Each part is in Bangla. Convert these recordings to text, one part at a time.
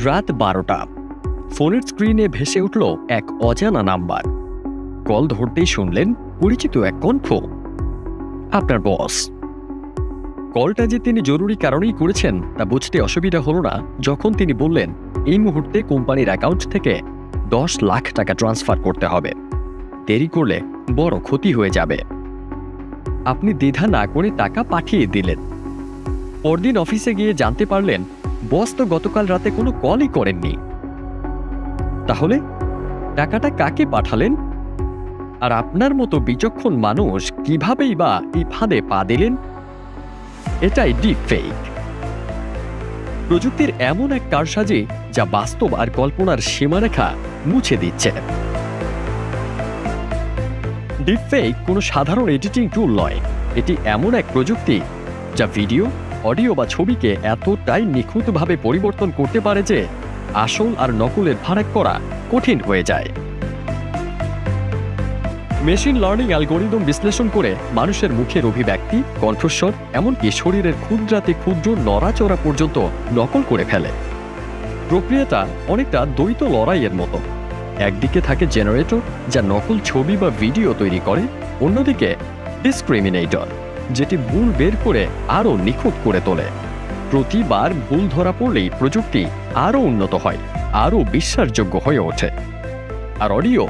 রাত 12টা। ফোনের স্ক্রিনে ভেসে উঠল এক অজানা নাম্বার। কল ধরতেই শুনলেন পরিচিত এক কণ্ঠ, আপনার বস। কলটা যে তিনি জরুরি কারণেই করেছেন তা বুঝতে অসুবিধা হলো না যখন তিনি বললেন এই মুহূর্তে কোম্পানির অ্যাকাউন্ট থেকে 10 লাখ টাকা ট্রান্সফার করতে হবে, দেরি করলে বড় ক্ষতি হয়ে যাবে। আপনি দ্বিধা না করে টাকা পাঠিয়ে দিলেন। পরদিন অফিসে গিয়ে জানতে পারলেন বস তো গতকাল রাতে কোনো কলই করেননি। তাহলে টাকাটা কাকে পাঠালেন? আর আপনার মতো বিচক্ষণ মানুষ কিভাবেই বা এই ফাঁদে পা দিলেন? এটাই ডিপ ফেক, প্রযুক্তির এমন এক কারসাজি যা বাস্তব আর কল্পনার সীমারেখা মুছে দিচ্ছে। ডিপ ফেক কোনো সাধারণ এডিটিং টুল নয়, এটি এমন এক প্রযুক্তি যা ভিডিও, অডিও বা ছবিকে এতটাই নিখুঁতভাবে পরিবর্তন করতে পারে যে আসল আর নকলের ফারাক করা কঠিন হয়ে যায়। মেশিন লার্নিং অ্যালগোরিদম বিশ্লেষণ করে মানুষের মুখের অভিব্যক্তি, কণ্ঠস্বর, এমনকি শরীরের ক্ষুদ্রাতি ক্ষুদ্র নড়াচড়া পর্যন্ত নকল করে ফেলে। প্রক্রিয়াটা অনেকটা দ্বৈত লড়াইয়ের মতো। একদিকে থাকে জেনারেটর যা নকল ছবি বা ভিডিও তৈরি করে, অন্যদিকে ডিসক্রিমিনেটর যেটি ভুল বের করে আরও নিখুঁত করে তোলে। প্রতিবার ভুল ধরা পড়লেই প্রযুক্তি আরও উন্নত হয়, আরও বিশ্বাসযোগ্য হয়ে ওঠে। আর অডিও,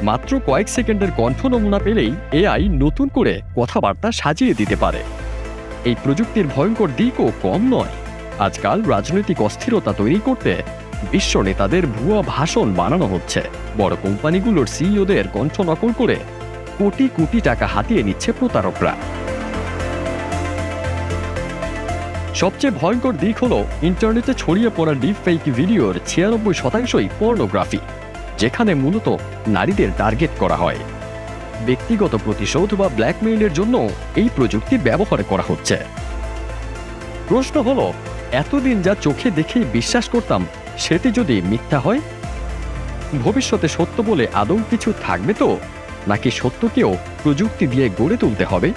মাত্র কয়েক সেকেন্ডের কণ্ঠ নমুনা পেলেই এআই নতুন করে কথাবার্তা সাজিয়ে দিতে পারে। এই প্রযুক্তির ভয়ঙ্কর দিকও কম নয়। আজকাল রাজনৈতিক অস্থিরতা তৈরি করতে বিশ্ব নেতাদের ভুয়া ভাষণ বানানো হচ্ছে। বড় কোম্পানিগুলোর সিইওদের কণ্ঠ নকল করে কোটি কোটি টাকা হাতিয়ে নিচ্ছে প্রতারকরা। সবচেয়ে ভয়ঙ্কর দিক হলো ইন্টারনেটে ছড়িয়ে পড়া ডিপ ফেক ভিডিওর 96%ই পর্নোগ্রাফি, যেখানে মূলত নারীদের টার্গেট করা হয়। ব্যক্তিগত প্রতিশোধ বা ব্ল্যাকমেইলের জন্য এই প্রযুক্তি ব্যবহার করা হচ্ছে। প্রশ্ন হলো, এতদিন যা চোখে দেখেই বিশ্বাস করতাম সেটি যদি মিথ্যা হয়, ভবিষ্যতে সত্য বলে আদৌ কিছু থাকবে তো, নাকি সত্যকেও প্রযুক্তি দিয়ে গড়ে তুলতে হবে?